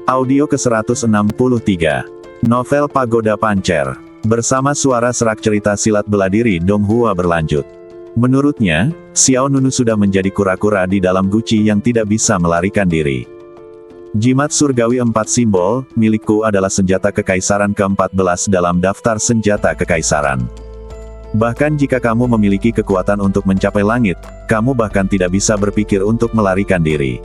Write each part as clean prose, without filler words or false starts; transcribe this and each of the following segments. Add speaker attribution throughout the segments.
Speaker 1: Audio ke-163. Novel Pagoda Pancer. Bersama suara serak cerita silat bela diri Dong Hua berlanjut. Menurutnya, Xiao Nunu sudah menjadi kura-kura di dalam guci yang tidak bisa melarikan diri. Jimat surgawi 4 simbol, milikku adalah senjata kekaisaran ke-14 dalam daftar senjata kekaisaran. Bahkan jika kamu memiliki kekuatan untuk mencapai langit, kamu bahkan tidak bisa berpikir untuk melarikan diri.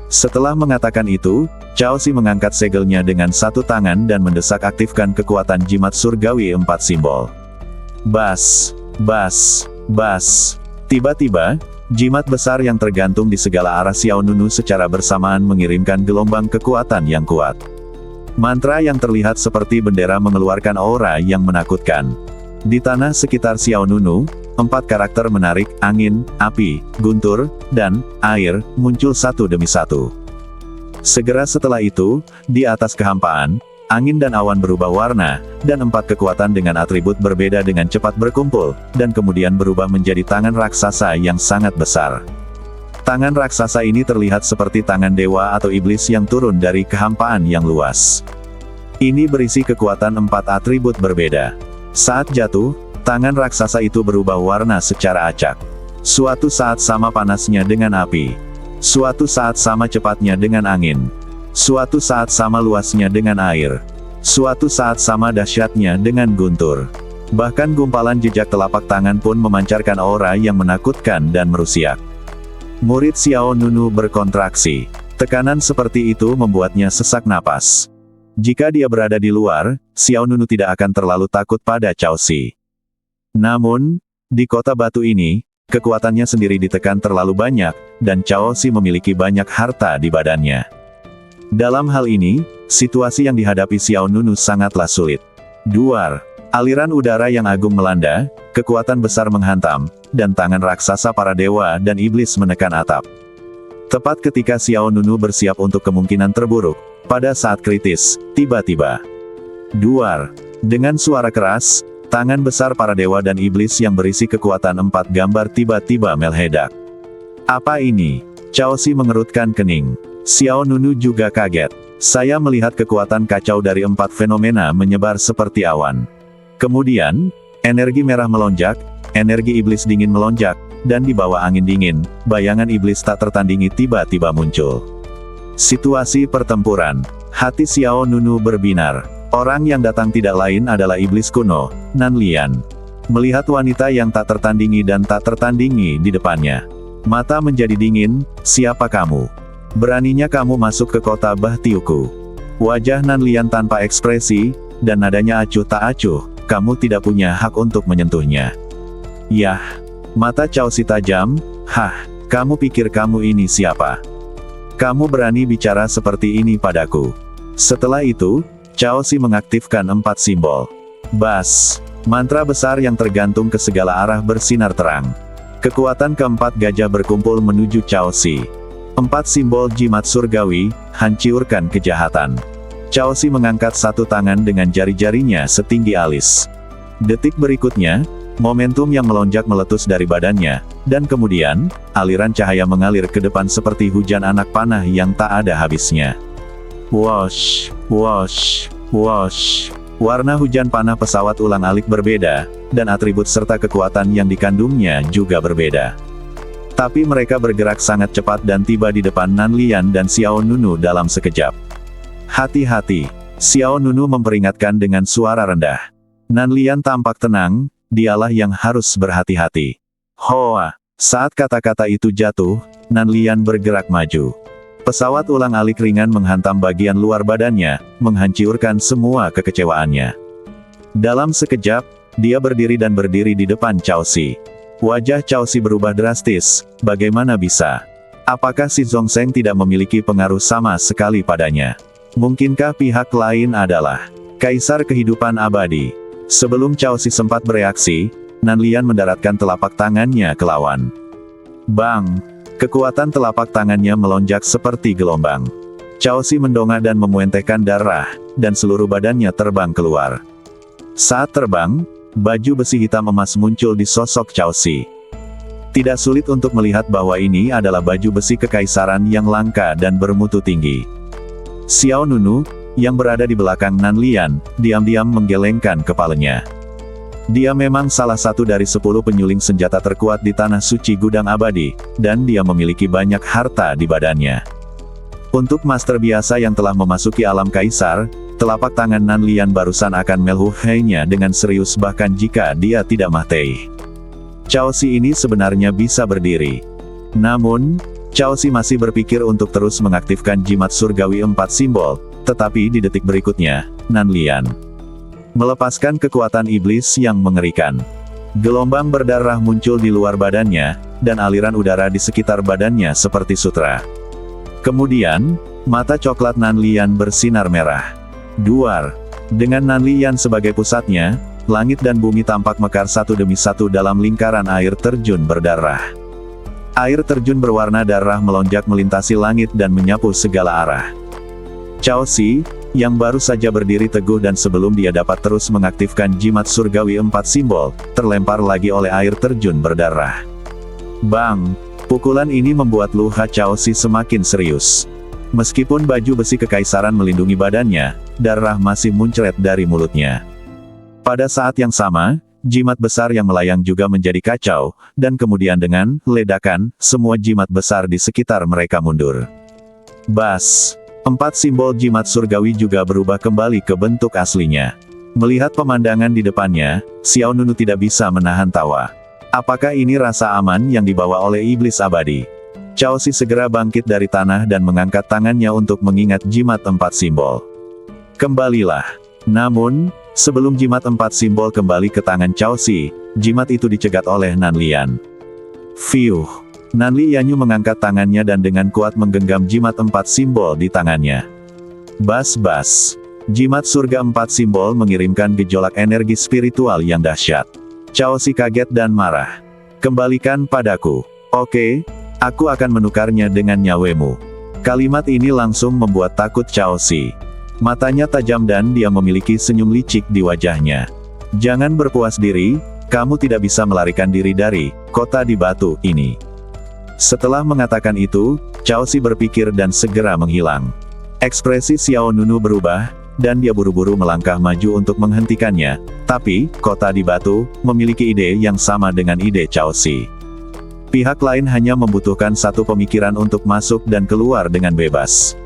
Speaker 1: Setelah mengatakan itu, Cao Xi mengangkat segelnya dengan satu tangan dan mendesak aktifkan kekuatan jimat surgawi 4 simbol. Bas, bas, bas. Tiba-tiba, jimat besar yang tergantung di segala arah Xiao Nunu secara bersamaan mengirimkan gelombang kekuatan yang kuat. Mantra yang terlihat seperti bendera mengeluarkan aura yang menakutkan. Di tanah sekitar Xiao Nunu, 4 karakter menarik, angin, api, guntur, dan air, muncul satu demi satu. Segera setelah itu, di atas kehampaan, angin dan awan berubah warna, dan 4 kekuatan dengan atribut berbeda dengan cepat berkumpul, dan kemudian berubah menjadi tangan raksasa yang sangat besar. Tangan raksasa ini terlihat seperti tangan dewa atau iblis yang turun dari kehampaan yang luas. Ini berisi kekuatan 4 atribut berbeda. Saat jatuh, tangan raksasa itu berubah warna secara acak. Suatu saat sama panasnya dengan api. Suatu saat sama cepatnya dengan angin. Suatu saat sama luasnya dengan air. Suatu saat sama dahsyatnya dengan guntur. Bahkan gumpalan jejak telapak tangan pun memancarkan aura yang menakutkan dan merusiak. Murid Xiao Nunu berkontraksi. Tekanan seperti itu membuatnya sesak napas. Jika dia berada di luar, Xiao Nunu tidak akan terlalu takut pada Cao Xi. Namun, di kota batu ini, kekuatannya sendiri ditekan terlalu banyak, dan Cao Xi memiliki banyak harta di badannya. Dalam hal ini, situasi yang dihadapi Xiao Nunu sangatlah sulit. Duar, aliran udara yang agung melanda, kekuatan besar menghantam, dan tangan raksasa para dewa dan iblis menekan atap. Tepat ketika Xiao Nunu bersiap untuk kemungkinan terburuk, pada saat kritis, tiba-tiba, duar, dengan suara keras, tangan besar para dewa dan iblis yang berisi kekuatan 4 gambar tiba-tiba meledak. Apa ini? Cao Xi mengerutkan kening. Xiao Nunu juga kaget. Saya melihat kekuatan kacau dari 4 fenomena menyebar seperti awan. Kemudian, energi merah melonjak, energi iblis dingin melonjak, dan di bawah angin dingin, bayangan iblis tak tertandingi tiba-tiba muncul. Situasi pertempuran. Hati Xiao Nunu berbinar. Orang yang datang tidak lain adalah iblis kuno, Nan Lian. Melihat wanita yang tak tertandingi dan tak tertandingi di depannya, mata menjadi dingin. Siapa kamu? Beraninya kamu masuk ke kota Bahtiuku? Wajah Nan Lian tanpa ekspresi, dan nadanya acuh tak acuh. Kamu tidak punya hak untuk menyentuhnya. Yah. Mata Cao Xi tajam. Hah, kamu pikir kamu ini siapa? Kamu berani bicara seperti ini padaku? Setelah itu, Cao Xi mengaktifkan 4 simbol. Bas. Mantra besar yang tergantung ke segala arah bersinar terang. Kekuatan ke-4 gajah berkumpul menuju Cao Xi. 4 simbol jimat surgawi, hancurkan kejahatan. Cao Xi mengangkat satu tangan dengan jari-jarinya setinggi alis. Detik berikutnya, momentum yang melonjak meletus dari badannya, dan kemudian, aliran cahaya mengalir ke depan seperti hujan anak panah yang tak ada habisnya. Wosh, wosh, wosh. Warna hujan panah pesawat ulang-alik berbeda, dan atribut serta kekuatan yang dikandungnya juga berbeda. Tapi mereka bergerak sangat cepat dan tiba di depan Nan Lian dan Xiao Nunu dalam sekejap. Hati-hati, Xiao Nunu memperingatkan dengan suara rendah. Nan Lian tampak tenang, dialah yang harus berhati-hati. Hoa, saat kata-kata itu jatuh, Nan Lian bergerak maju. Pesawat ulang-alik ringan menghantam bagian luar badannya, menghancurkan semua kekecewaannya. Dalam sekejap, dia berdiri di depan Cao Xi. Wajah Cao Xi berubah drastis. Bagaimana bisa? Apakah si Zhongzheng tidak memiliki pengaruh sama sekali padanya? Mungkinkah pihak lain adalah Kaisar Kehidupan Abadi? Sebelum Cao Xi sempat bereaksi, Nan Lian mendaratkan telapak tangannya ke lawan. Bang! Kekuatan telapak tangannya melonjak seperti gelombang. Cao Xi mendongak dan memuentehkan darah, dan seluruh badannya terbang keluar. Saat terbang, baju besi hitam emas muncul di sosok Cao Xi. Tidak sulit untuk melihat bahwa ini adalah baju besi kekaisaran yang langka dan bermutu tinggi. Xiao Nunu, yang berada di belakang Nan Lian, diam-diam menggelengkan kepalanya. Dia memang salah satu dari 10 penyuling senjata terkuat di Tanah Suci Gudang Abadi, dan dia memiliki banyak harta di badannya. Untuk master biasa yang telah memasuki alam kaisar, telapak tangan Nan Lian barusan akan melhuhainya dengan serius bahkan jika dia tidak mati. Cao Si ini sebenarnya bisa berdiri. Namun, Cao Si masih berpikir untuk terus mengaktifkan jimat surgawi 4 simbol, tetapi di detik berikutnya, Nan Lian melepaskan kekuatan iblis yang mengerikan. Gelombang berdarah muncul di luar badannya, dan aliran udara di sekitar badannya seperti sutra. Kemudian, mata coklat Nan Lian bersinar merah. Duar. Dengan Nan Lian sebagai pusatnya, langit dan bumi tampak mekar satu demi satu dalam lingkaran air terjun berdarah. Air terjun berwarna darah melonjak melintasi langit dan menyapu segala arah. Cao Si, yang baru saja berdiri teguh dan sebelum dia dapat terus mengaktifkan jimat surgawi 4 simbol, terlempar lagi oleh air terjun berdarah. Bang! Pukulan ini membuat luka Cao Si semakin serius. Meskipun baju besi kekaisaran melindungi badannya, darah masih muncrat dari mulutnya. Pada saat yang sama, jimat besar yang melayang juga menjadi kacau, dan kemudian dengan ledakan, semua jimat besar di sekitar mereka mundur. Bas! 4 simbol jimat surgawi juga berubah kembali ke bentuk aslinya. Melihat pemandangan di depannya, Xiao Nunu tidak bisa menahan tawa. Apakah ini rasa aman yang dibawa oleh iblis abadi? Cao Si segera bangkit dari tanah dan mengangkat tangannya untuk mengingat jimat 4 simbol. Kembalilah. Namun, sebelum jimat 4 simbol kembali ke tangan Cao Si, jimat itu dicegat oleh Nan Lian. Fiuh! Nan Lianyu mengangkat tangannya dan dengan kuat menggenggam jimat 4 simbol di tangannya. Bas-bas. Jimat surga 4 simbol mengirimkan gejolak energi spiritual yang dahsyat. Cao Si kaget dan marah. Kembalikan padaku. Oke, aku akan menukarnya dengan nyawemu. Kalimat ini langsung membuat takut Cao Si. Matanya tajam dan dia memiliki senyum licik di wajahnya. Jangan berpuas diri, kamu tidak bisa melarikan diri dari kota di batu ini. Setelah mengatakan itu, Cao Si berpikir dan segera menghilang. Ekspresi Xiao Nunu berubah, dan dia buru-buru melangkah maju untuk menghentikannya, tapi, kota di batu, memiliki ide yang sama dengan ide Cao Si. Pihak lain hanya membutuhkan satu pemikiran untuk masuk dan keluar dengan bebas.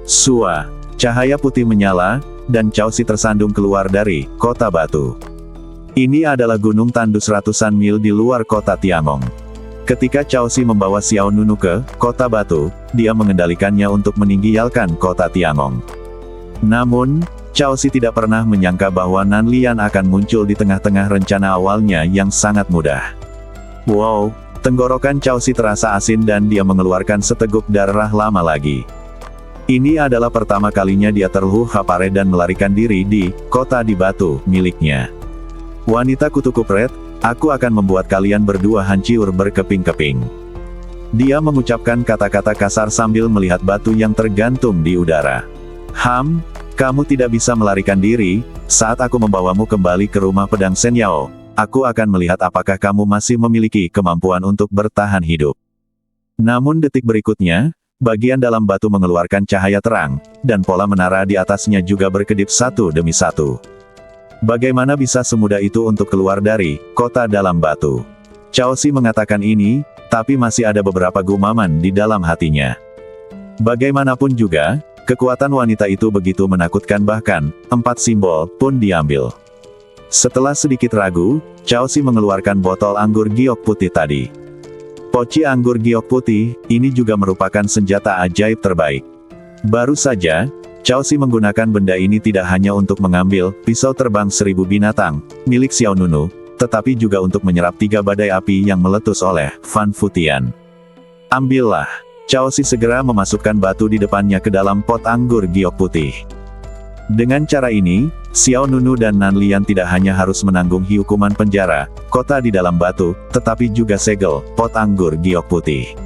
Speaker 1: Sua, cahaya putih menyala, dan Cao Si tersandung keluar dari kota batu. Ini adalah gunung tandus ratusan mil di luar kota Tiangong. Ketika Cao Si membawa Xiao Nunu ke kota batu, dia mengendalikannya untuk meninggialkan kota Tiangong. Namun, Cao Si tidak pernah menyangka bahwa Nan Lian akan muncul di tengah-tengah rencana awalnya yang sangat mudah. Wow, tenggorokan Cao Si terasa asin dan dia mengeluarkan seteguk darah lama lagi. Ini adalah pertama kalinya dia terluka parah dan melarikan diri di kota di batu miliknya. Wanita kutu kupret, aku akan membuat kalian berdua hancur berkeping-keping. Dia mengucapkan kata-kata kasar sambil melihat batu yang tergantung di udara. Kamu tidak bisa melarikan diri, saat aku membawamu kembali ke rumah pedang Sen Yao, aku akan melihat apakah kamu masih memiliki kemampuan untuk bertahan hidup. Namun detik berikutnya, bagian dalam batu mengeluarkan cahaya terang, dan pola menara di atasnya juga berkedip satu demi satu. Bagaimana bisa semudah itu untuk keluar dari kota dalam batu? Cao Si mengatakan ini, tapi masih ada beberapa gumaman di dalam hatinya. Bagaimanapun juga, kekuatan wanita itu begitu menakutkan bahkan, 4 simbol pun diambil. Setelah sedikit ragu, Cao Si mengeluarkan botol anggur giok putih tadi. Poci anggur giok putih, ini juga merupakan senjata ajaib terbaik. Baru saja, Cao Si menggunakan benda ini tidak hanya untuk mengambil pisau terbang 1000 binatang, milik Xiao Nunu, tetapi juga untuk menyerap 3 badai api yang meletus oleh Fan Futian. Ambillah. Cao Si segera memasukkan batu di depannya ke dalam pot anggur giok putih. Dengan cara ini, Xiao Nunu dan Nan Lian tidak hanya harus menanggung hukuman penjara, kota di dalam batu, tetapi juga segel pot anggur giok putih.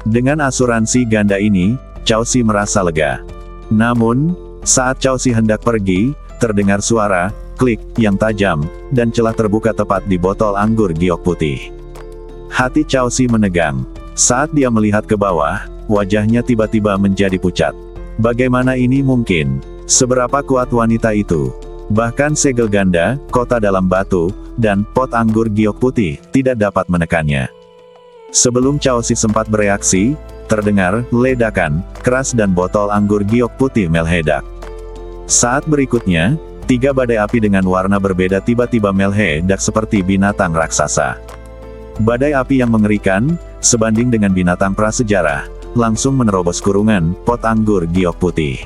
Speaker 1: Dengan asuransi ganda ini, Cao Si merasa lega. Namun, saat Cao Si hendak pergi, terdengar suara klik yang tajam, dan celah terbuka tepat di botol anggur giok putih. Hati Cao Si menegang. Saat dia melihat ke bawah, wajahnya tiba-tiba menjadi pucat. Bagaimana ini mungkin? Seberapa kuat wanita itu? Bahkan segel ganda, kota dalam batu, dan pot anggur giok putih, tidak dapat menekannya. Sebelum Cao Si sempat bereaksi, terdengar ledakan keras dan botol anggur giok putih meledak. Saat berikutnya, 3 badai api dengan warna berbeda tiba-tiba meledak seperti binatang raksasa. Badai api yang mengerikan, sebanding dengan binatang prasejarah, langsung menerobos kurungan pot anggur giok putih.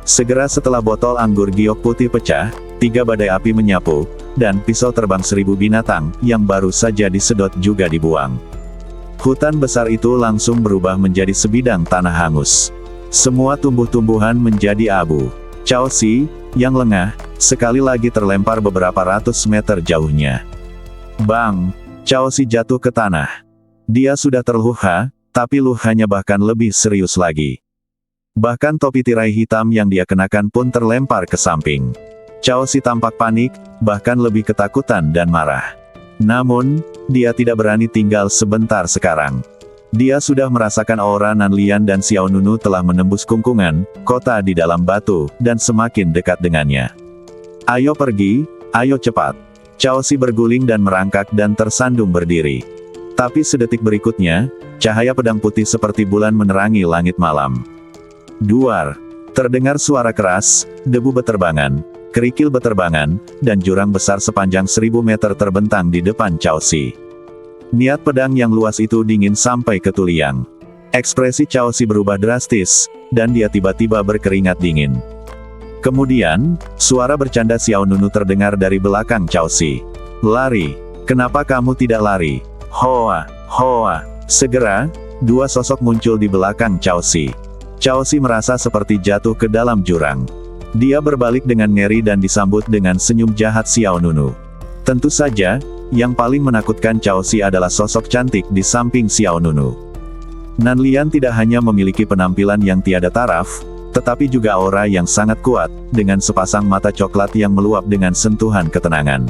Speaker 1: Segera setelah botol anggur giok putih pecah, 3 badai api menyapu, dan pisau terbang 1000 binatang, yang baru saja disedot juga dibuang. Hutan besar itu langsung berubah menjadi sebidang tanah hangus. Semua tumbuh-tumbuhan menjadi abu. Cao Si, yang lengah, sekali lagi terlempar beberapa ratus meter jauhnya. Bang! Cao Si jatuh ke tanah. Dia sudah terluka, tapi lukanya bahkan lebih serius lagi. Bahkan topi tirai hitam yang dia kenakan pun terlempar ke samping. Cao Si tampak panik, bahkan lebih ketakutan dan marah. Namun, dia tidak berani tinggal sebentar sekarang. Dia sudah merasakan aura Nanlian dan Xiao Nunu telah menembus kungkungan, kota di dalam batu, dan semakin dekat dengannya. Ayo pergi, ayo cepat. Cao Si berguling dan merangkak dan tersandung berdiri. Tapi sedetik berikutnya, cahaya pedang putih seperti bulan menerangi langit malam. Duar. Terdengar suara keras, debu beterbangan, kerikil beterbangan, dan jurang besar sepanjang 1000 meter terbentang di depan Cao Si. Niat pedang yang luas itu dingin sampai ke tuliang. Ekspresi Cao Si berubah drastis, dan dia tiba-tiba berkeringat dingin. Kemudian, suara bercanda Xiao Nunu terdengar dari belakang Cao Si. Lari. Kenapa kamu tidak lari? Hoa, hoa. Segera, 2 sosok muncul di belakang Cao Si. Cao Si merasa seperti jatuh ke dalam jurang. Dia berbalik dengan ngeri dan disambut dengan senyum jahat Xiao Nunu. Tentu saja, yang paling menakutkan Cao Si adalah sosok cantik di samping Xiao Nunu. Nanlian tidak hanya memiliki penampilan yang tiada taraf, tetapi juga aura yang sangat kuat, dengan sepasang mata coklat yang meluap dengan sentuhan ketenangan.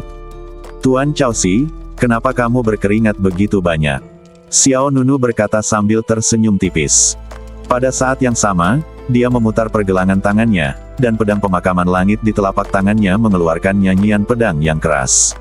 Speaker 1: Tuan Cao Si, kenapa kamu berkeringat begitu banyak? Xiao Nunu berkata sambil tersenyum tipis. Pada saat yang sama, dia memutar pergelangan tangannya, dan pedang pemakaman langit di telapak tangannya mengeluarkan nyanyian pedang yang keras.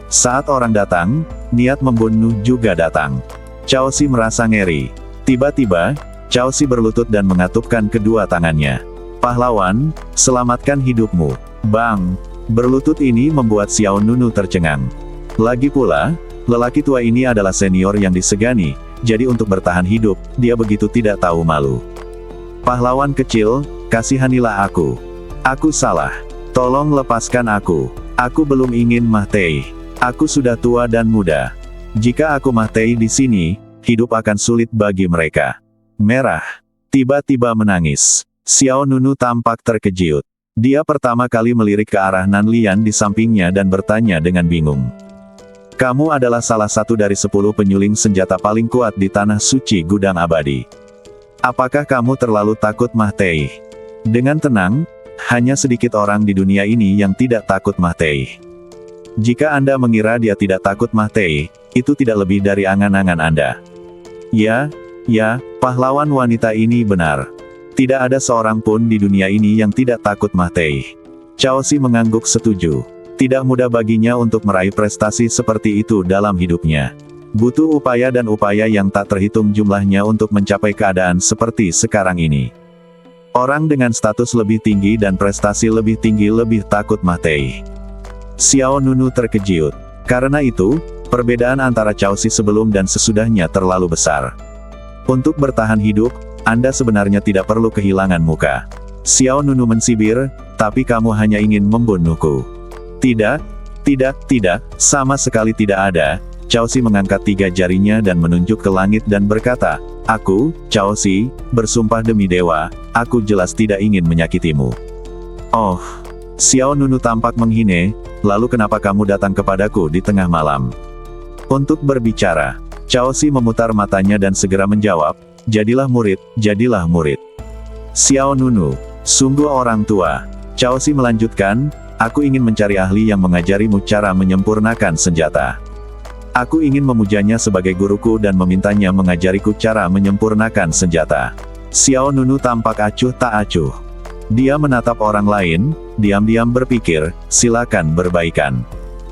Speaker 1: Saat orang datang, niat membunuh juga datang. Cao Si merasa ngeri. Tiba-tiba, Cao Si berlutut dan mengatupkan kedua tangannya. Pahlawan, selamatkan hidupmu. Bang! Berlutut ini membuat Xiao Nunu tercengang. Lagi pula, lelaki tua ini adalah senior yang disegani, jadi untuk bertahan hidup, dia begitu tidak tahu malu. Pahlawan kecil, kasihanilah aku. Aku salah. Tolong lepaskan aku. Aku belum ingin mati. Aku sudah tua dan muda. Jika aku mati di sini, hidup akan sulit bagi mereka. Merah. Tiba-tiba menangis. Xiao Nunu tampak terkejut. Dia pertama kali melirik ke arah Nanlian di sampingnya dan bertanya dengan bingung. Kamu adalah salah satu dari 10 penyuling senjata paling kuat di tanah suci gudang abadi. Apakah kamu terlalu takut mati? Dengan tenang, hanya sedikit orang di dunia ini yang tidak takut mati. Jika Anda mengira dia tidak takut mati, itu tidak lebih dari angan-angan Anda. Ya, pahlawan wanita ini benar. Tidak ada seorang pun di dunia ini yang tidak takut mati. Cao Si mengangguk setuju. Tidak mudah baginya untuk meraih prestasi seperti itu dalam hidupnya. Butuh upaya dan upaya yang tak terhitung jumlahnya untuk mencapai keadaan seperti sekarang ini. Orang dengan status lebih tinggi dan prestasi lebih tinggi lebih takut mati. Xiao Nunu terkejut. Karena itu, perbedaan antara Cao Si sebelum dan sesudahnya terlalu besar. Untuk bertahan hidup, Anda sebenarnya tidak perlu kehilangan muka. Xiao Nunu mensibir, tapi kamu hanya ingin membunuhku. Tidak, sama sekali tidak ada. Cao Si mengangkat 3 jarinya dan menunjuk ke langit dan berkata, aku, Cao Si, bersumpah demi dewa, aku jelas tidak ingin menyakitimu. Oh, Xiao Nunu tampak menghine, lalu kenapa kamu datang kepadaku di tengah malam? Untuk berbicara, Cao Si memutar matanya dan segera menjawab, jadilah murid, jadilah murid. Xiao Nunu, sungguh orang tua. Cao Si melanjutkan, aku ingin mencari ahli yang mengajarimu cara menyempurnakan senjata. Aku ingin memujanya sebagai guruku dan memintanya mengajariku cara menyempurnakan senjata. Xiao Nunu tampak acuh tak acuh. Dia menatap orang lain, diam-diam berpikir, silakan berbaikan.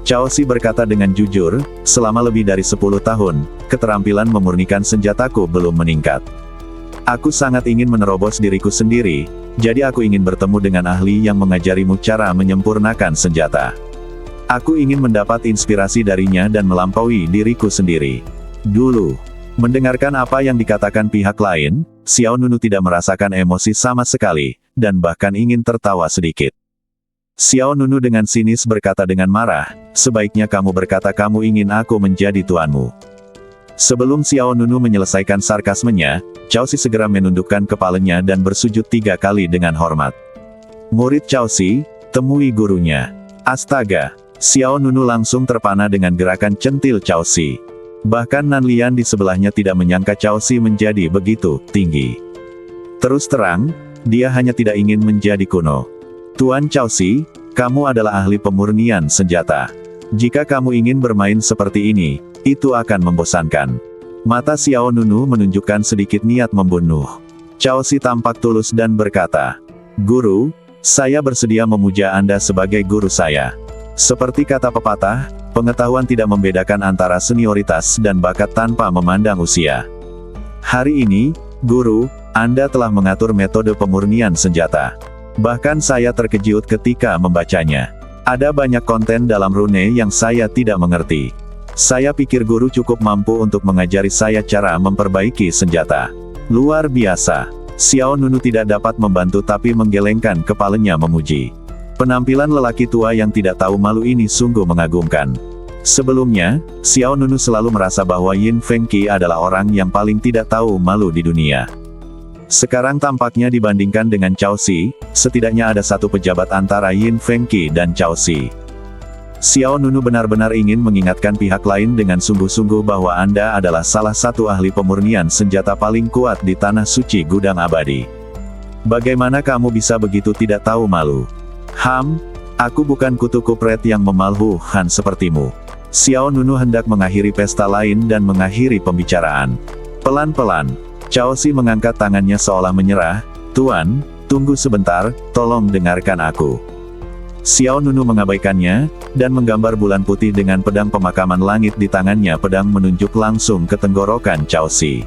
Speaker 1: Cao Si berkata dengan jujur, selama lebih dari 10 tahun, keterampilan memurnikan senjataku belum meningkat. Aku sangat ingin menerobos diriku sendiri, jadi aku ingin bertemu dengan ahli yang mengajarimu cara menyempurnakan senjata. Aku ingin mendapat inspirasi darinya dan melampaui diriku sendiri. Dulu, mendengarkan apa yang dikatakan pihak lain, Xiao Nunu tidak merasakan emosi sama sekali, dan bahkan ingin tertawa sedikit. Xiao Nunu dengan sinis berkata dengan marah, sebaiknya kamu berkata kamu ingin aku menjadi tuanmu. Sebelum Xiao Nunu menyelesaikan sarkasmenya, Cao Si segera menundukkan kepalanya dan bersujud 3 kali dengan hormat. Murid Cao Si, temui gurunya. Astaga! Xiao Nunu langsung terpana dengan gerakan centil Cao Si. Bahkan Nan Lian di sebelahnya tidak menyangka Cao Si menjadi begitu tinggi. Terus terang, dia hanya tidak ingin menjadi kuno. Tuan Cao Si, kamu adalah ahli pemurnian senjata. Jika kamu ingin bermain seperti ini, itu akan membosankan. Mata Xiao Nunu menunjukkan sedikit niat membunuh. Cao Si tampak tulus dan berkata, Guru, saya bersedia memuja Anda sebagai guru saya. Seperti kata pepatah, pengetahuan tidak membedakan antara senioritas dan bakat tanpa memandang usia. Hari ini, Guru, Anda telah mengatur metode pemurnian senjata. Bahkan saya terkejut ketika membacanya. Ada banyak konten dalam rune yang saya tidak mengerti. Saya pikir guru cukup mampu untuk mengajari saya cara memperbaiki senjata. Luar biasa. Xiao Nunu tidak dapat membantu tapi menggelengkan kepalanya memuji. Penampilan lelaki tua yang tidak tahu malu ini sungguh mengagumkan. Sebelumnya, Xiao Nunu selalu merasa bahwa Yin Fengqi adalah orang yang paling tidak tahu malu di dunia. Sekarang tampaknya dibandingkan dengan Cao Si, setidaknya ada satu pejabat antara Yin Fengqi dan Cao Si. Xiao Nunu benar-benar ingin mengingatkan pihak lain dengan sungguh-sungguh bahwa Anda adalah salah satu ahli pemurnian senjata paling kuat di tanah suci gudang abadi. Bagaimana kamu bisa begitu tidak tahu malu? Aku bukan kutu kupret yang memalukan sepertimu. Xiao Nunu hendak mengakhiri pesta lain dan mengakhiri pembicaraan. Pelan-pelan, Cao Si mengangkat tangannya seolah menyerah, Tuan, tunggu sebentar, tolong dengarkan aku. Xiao Nunu mengabaikannya, dan menggambar bulan putih dengan pedang pemakaman langit di tangannya. Pedang menunjuk langsung ke tenggorokan Cao Si.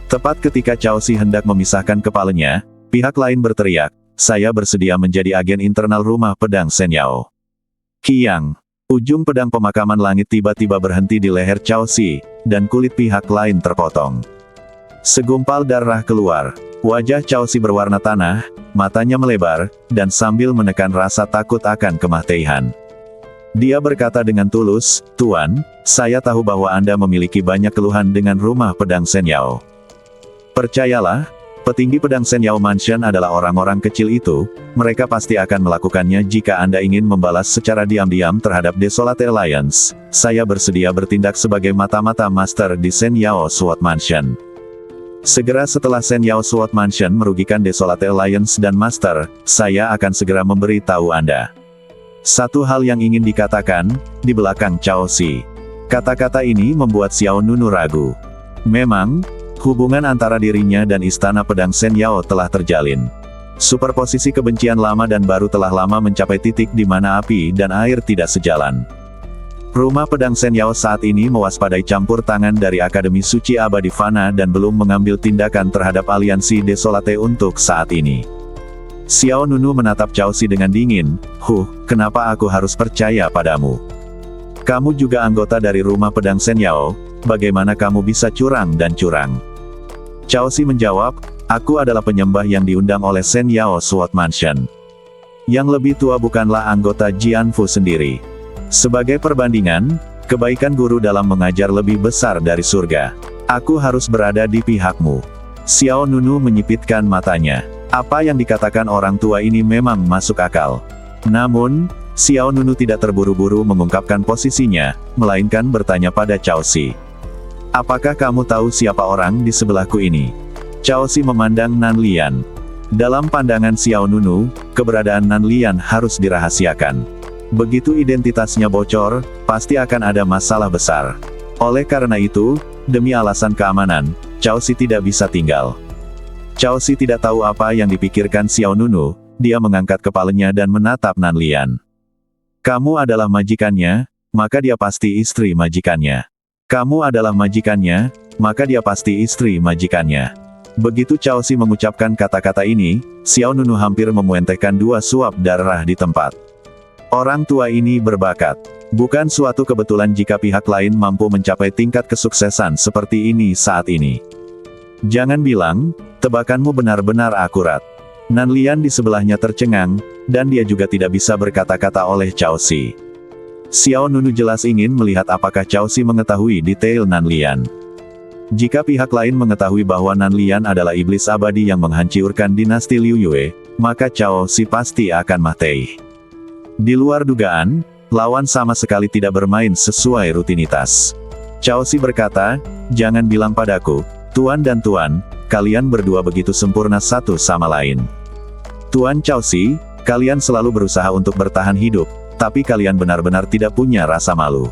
Speaker 1: Tepat ketika Cao Si hendak memisahkan kepalanya, pihak lain berteriak, saya bersedia menjadi agen internal rumah pedang Sen Yao. Kiang, ujung pedang pemakaman langit tiba-tiba berhenti di leher Cao Si, dan kulit pihak lain terpotong. Segumpal darah keluar. Wajah Cao Si berwarna tanah, matanya melebar, dan sambil menekan rasa takut akan kematian. Dia berkata dengan tulus, Tuan, saya tahu bahwa Anda memiliki banyak keluhan dengan rumah pedang Sen Yao. Percayalah, petinggi pedang Sen Yao Mansion adalah orang-orang kecil itu, mereka pasti akan melakukannya jika Anda ingin membalas secara diam-diam terhadap Desolate Alliance. Saya bersedia bertindak sebagai mata-mata master di Sen Yao Sword Mansion. Segera setelah Sen Yao Sword Mansion merugikan Desolate Alliance dan Master, saya akan segera memberi tahu Anda. Satu hal yang ingin dikatakan, di belakang Cao Si. Kata-kata ini membuat Xiao Nunu ragu. Memang, hubungan antara dirinya dan istana pedang Sen Yao telah terjalin. Superposisi kebencian lama dan baru telah lama mencapai titik di mana api dan air tidak sejalan. Rumah pedang Sen Yao saat ini mewaspadai campur tangan dari Akademi Suci Abadi Fana dan belum mengambil tindakan terhadap aliansi Desolate untuk saat ini. Xiao Nunu menatap Cao Si dengan dingin, kenapa aku harus percaya padamu? Kamu juga anggota dari rumah pedang Sen Yao, bagaimana kamu bisa curang dan curang? Cao Si menjawab, aku adalah penyembah yang diundang oleh Sen Yao Sword Mansion. Yang lebih tua bukanlah anggota Jianfu sendiri. Sebagai perbandingan, kebaikan guru dalam mengajar lebih besar dari surga. Aku harus berada di pihakmu. Xiao Nunu menyipitkan matanya. Apa yang dikatakan orang tua ini memang masuk akal. Namun, Xiao Nunu tidak terburu-buru mengungkapkan posisinya, melainkan bertanya pada Cao Si. Apakah kamu tahu siapa orang di sebelahku ini? Cao Si memandang Nan Lian. Dalam pandangan Xiao Nunu, keberadaan Nan Lian harus dirahasiakan. Begitu identitasnya bocor, pasti akan ada masalah besar. Oleh karena itu, demi alasan keamanan, Cao Si tidak bisa tinggal. Cao Si tidak tahu apa yang dipikirkan Xiao Nunu, dia mengangkat kepalanya dan menatap Nan Lian. Kamu adalah majikannya, maka dia pasti istri majikannya. Kamu adalah majikannya, maka dia pasti istri majikannya. Begitu Cao Si mengucapkan kata-kata ini, Xiao Nunu hampir memuentehkan 2 suap darah di tempat. Orang tua ini berbakat. Bukan suatu kebetulan jika pihak lain mampu mencapai tingkat kesuksesan seperti ini saat ini. Jangan bilang, tebakanmu benar-benar akurat. Nan Lian di sebelahnya tercengang, dan dia juga tidak bisa berkata-kata oleh Cao Si. Xiao Nunu jelas ingin melihat apakah Cao Si mengetahui detail Nan Lian. Jika pihak lain mengetahui bahwa Nan Lian adalah iblis abadi yang menghancurkan dinasti Liu Yue, maka Cao Si pasti akan mati. Di luar dugaan, lawan sama sekali tidak bermain sesuai rutinitas. Cao Si berkata, jangan bilang padaku, Tuan dan Tuan, kalian berdua begitu sempurna satu sama lain. Tuan Cao Si, kalian selalu berusaha untuk bertahan hidup, tapi kalian benar-benar tidak punya rasa malu.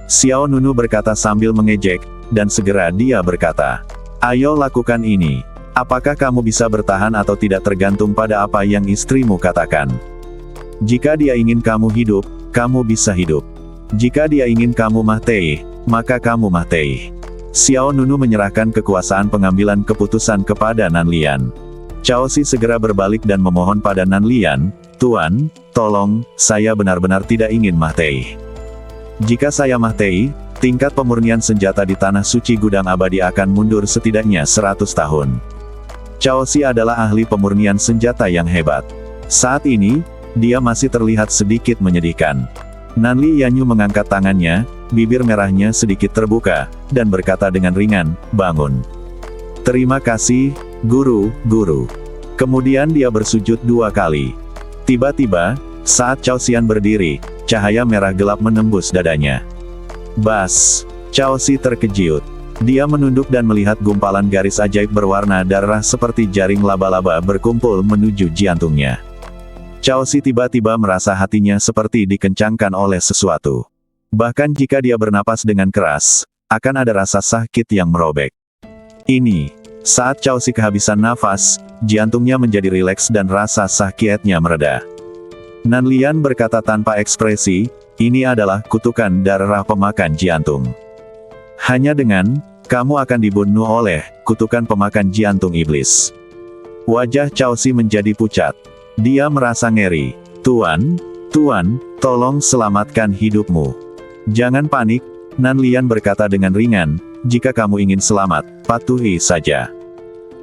Speaker 1: Xiao Nunu berkata sambil mengejek, dan segera dia berkata, ayo lakukan ini. Apakah kamu bisa bertahan atau tidak tergantung pada apa yang istrimu katakan. Jika dia ingin kamu hidup, kamu bisa hidup. Jika dia ingin kamu mati, maka kamu mati. Xiao Nunu menyerahkan kekuasaan pengambilan keputusan kepada Nan Lian. Cao Si segera berbalik dan memohon pada Nan Lian, Tuan, tolong, saya benar-benar tidak ingin mati. Jika saya mati, tingkat pemurnian senjata di Tanah Suci Gudang Abadi akan mundur setidaknya 100 tahun. Cao Si adalah ahli pemurnian senjata yang hebat. Saat ini, dia masih terlihat sedikit menyedihkan. Nan Lianyu mengangkat tangannya, bibir merahnya sedikit terbuka, dan berkata dengan ringan, bangun. Terima kasih, guru. Kemudian dia bersujud 2 kali. Tiba-tiba, saat Cao Xian berdiri, cahaya merah gelap menembus dadanya. Bas! Cao Si terkejut. Dia menunduk dan melihat gumpalan garis ajaib berwarna darah seperti jaring laba-laba berkumpul menuju jantungnya. Cao Si tiba-tiba merasa hatinya seperti dikencangkan oleh sesuatu. Bahkan jika dia bernapas dengan keras, akan ada rasa sakit yang merobek. Ini, saat Cao Si kehabisan nafas, jantungnya menjadi rileks dan rasa sakitnya mereda. Nan Lian berkata tanpa ekspresi, ini adalah kutukan darah pemakan jantung. Hanya dengan, kamu akan dibunuh oleh kutukan pemakan jantung iblis. Wajah Cao Si menjadi pucat. Dia merasa ngeri. Tuan, tolong selamatkan hidupmu. Jangan panik, Nan Lian berkata dengan ringan, jika kamu ingin selamat, patuhi saja.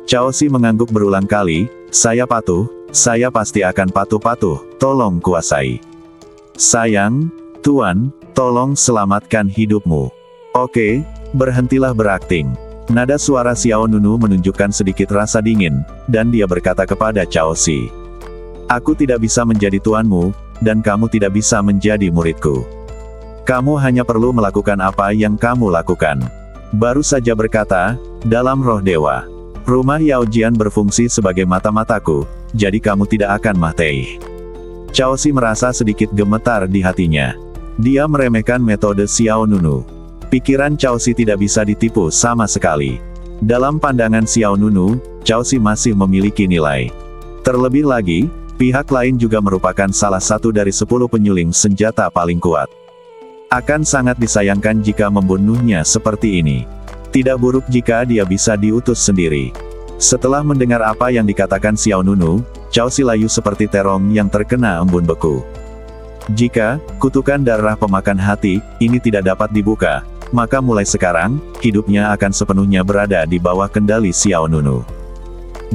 Speaker 1: Cao Si mengangguk berulang kali, saya patuh, saya pasti akan patuh, tolong kuasai. Sayang, Tuan, tolong selamatkan hidupmu. Oke, berhentilah berakting. Nada suara Xiao Nunu menunjukkan sedikit rasa dingin, dan dia berkata kepada Cao Si. Aku tidak bisa menjadi tuanmu, dan kamu tidak bisa menjadi muridku. Kamu hanya perlu melakukan apa yang kamu lakukan. Baru saja berkata, dalam roh dewa. Rumah Yao Jian berfungsi sebagai mata-mataku, jadi kamu tidak akan mati. Cao Si merasa sedikit gemetar di hatinya. Dia meremehkan metode Xiao Nunu. Pikiran Cao Si tidak bisa ditipu sama sekali. Dalam pandangan Xiao Nunu, Cao Si masih memiliki nilai. Terlebih lagi, pihak lain juga merupakan salah satu dari 10 penyuling senjata paling kuat. Akan sangat disayangkan jika membunuhnya seperti ini. Tidak buruk jika dia bisa diutus sendiri. Setelah mendengar apa yang dikatakan Xiao Nunu, Cao Si layu seperti terong yang terkena embun beku. Jika kutukan darah pemakan hati ini tidak dapat dibuka, maka mulai sekarang, hidupnya akan sepenuhnya berada di bawah kendali Xiao Nunu.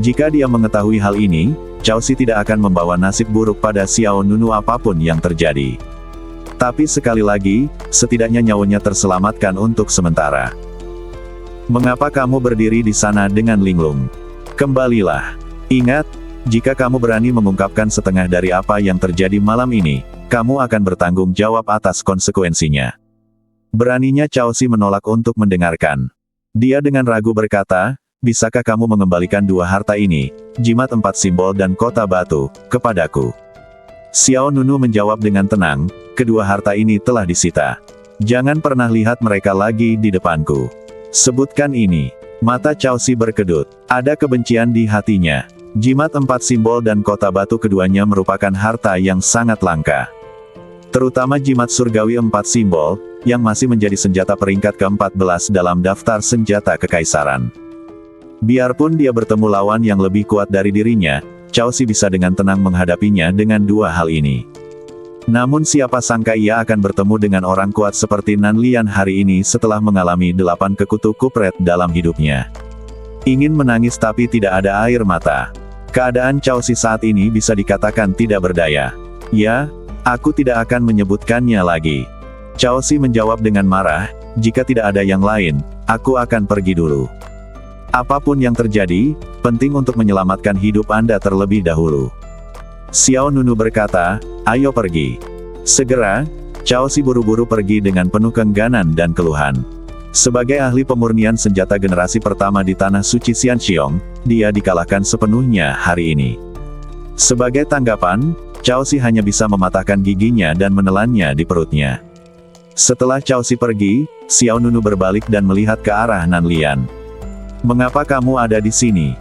Speaker 1: Jika dia mengetahui hal ini, Cao Si tidak akan membawa nasib buruk pada Xiao Nunu apapun yang terjadi. Tapi sekali lagi, setidaknya nyawanya terselamatkan untuk sementara. Mengapa kamu berdiri di sana dengan linglung? Kembalilah. Ingat, jika kamu berani mengungkapkan setengah dari apa yang terjadi malam ini, kamu akan bertanggung jawab atas konsekuensinya. Beraninya Cao Si menolak untuk mendengarkan. Dia dengan ragu berkata, bisakah kamu mengembalikan 2 harta ini, jimat 4 simbol dan kota batu, kepadaku? Xiao Nunu menjawab dengan tenang, kedua harta ini telah disita. Jangan pernah lihat mereka lagi di depanku. Sebutkan ini. Mata Cao Si berkedut. Ada kebencian di hatinya. Jimat 4 simbol dan kota batu keduanya merupakan harta yang sangat langka. Terutama jimat surgawi 4 simbol, yang masih menjadi senjata peringkat ke-14 dalam daftar senjata kekaisaran. Biarpun dia bertemu lawan yang lebih kuat dari dirinya, Cao Si bisa dengan tenang menghadapinya dengan dua hal ini. Namun siapa sangka ia akan bertemu dengan orang kuat seperti Nan Lian hari ini setelah mengalami 8 kekutuk kupret dalam hidupnya. Ingin menangis tapi tidak ada air mata. Keadaan Cao Si saat ini bisa dikatakan tidak berdaya. Ya, aku tidak akan menyebutkannya lagi. Cao Si menjawab dengan marah, jika tidak ada yang lain, aku akan pergi dulu. Apapun yang terjadi, penting untuk menyelamatkan hidup Anda terlebih dahulu. Xiao Nunu berkata, ayo pergi. Segera, Cao Si buru-buru pergi dengan penuh keengganan dan keluhan. Sebagai ahli pemurnian senjata generasi pertama di tanah suci Xianxiong, dia dikalahkan sepenuhnya hari ini. Sebagai tanggapan, Cao Si hanya bisa mematahkan giginya dan menelannya di perutnya. Setelah Cao Si pergi, Xiao Nunu berbalik dan melihat ke arah Nan Lian. Mengapa kamu ada di sini?